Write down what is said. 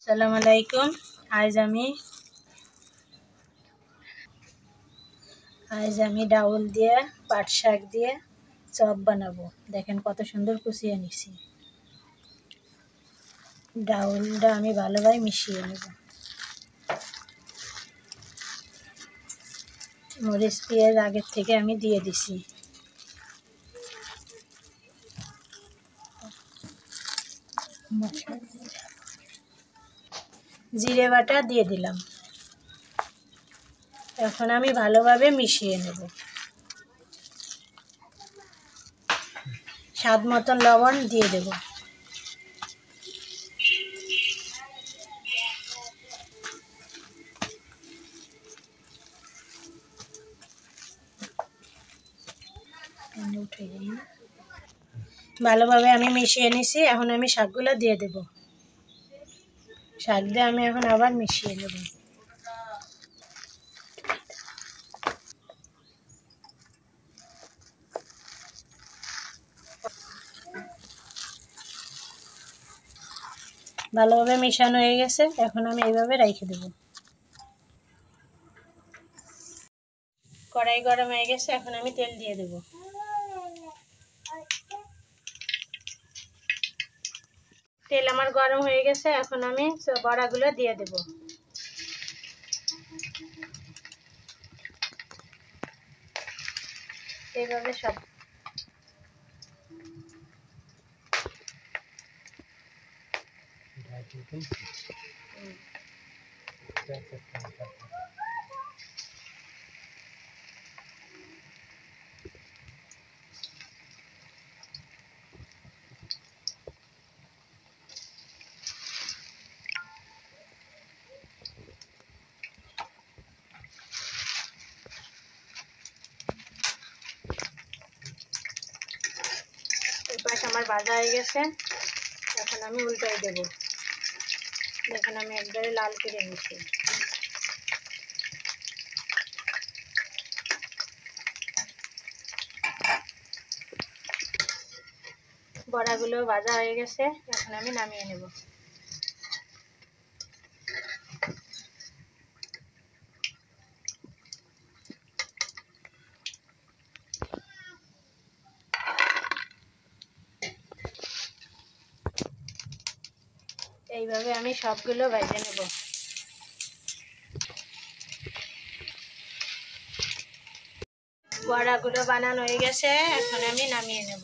আসসালামু আলাইকুম। আজ আমি ডাউল দিয়ে পাট শাক দিয়ে চপ বানাবো। দেখেন কত সুন্দর কুচিয়ে নিছি। ডাউলটা আমি ভালোভাবে মিশিয়ে নেব। মরিচ পেঁয়াজ আগের থেকে আমি দিয়ে দিছি। জিরে বাটা দিয়ে দিলাম। এখন আমি ভালোভাবে মিশিয়ে নেব। স্বাদ মতন লবণ দিয়ে দেব। ভালোভাবে আমি মিশিয়ে নিছি। এখন আমি শাকগুলো দিয়ে দেব। শাক দিয়ে আমি এখন আবার মিশিয়ে নেব। ভালোভাবে মেশানো হয়ে গেছে। এখন আমি এইভাবে রেখে দেব। কড়াই গরম হয়ে গেছে। এখন আমি তেল দিয়ে দেব। তেল আমার গরম হয়ে গেছে। এখন আমি বড়াগুলো দিয়ে দেব। এইভাবে সব পাশ আমার ভাজা হয়ে গেছে। এখন আমি উল্টাই দেব। দেখুন আমি একবারে লাল করে নিচ্ছি। বড়াগুলো ভাজা হয়ে গেছে। এখন আমি নামিয়ে নেব। এইভাবে আমি সবগুলো ভেজে নেব। বড়াগুলো বানানো হয়ে গেছে। এখন আমি নামিয়ে নেব।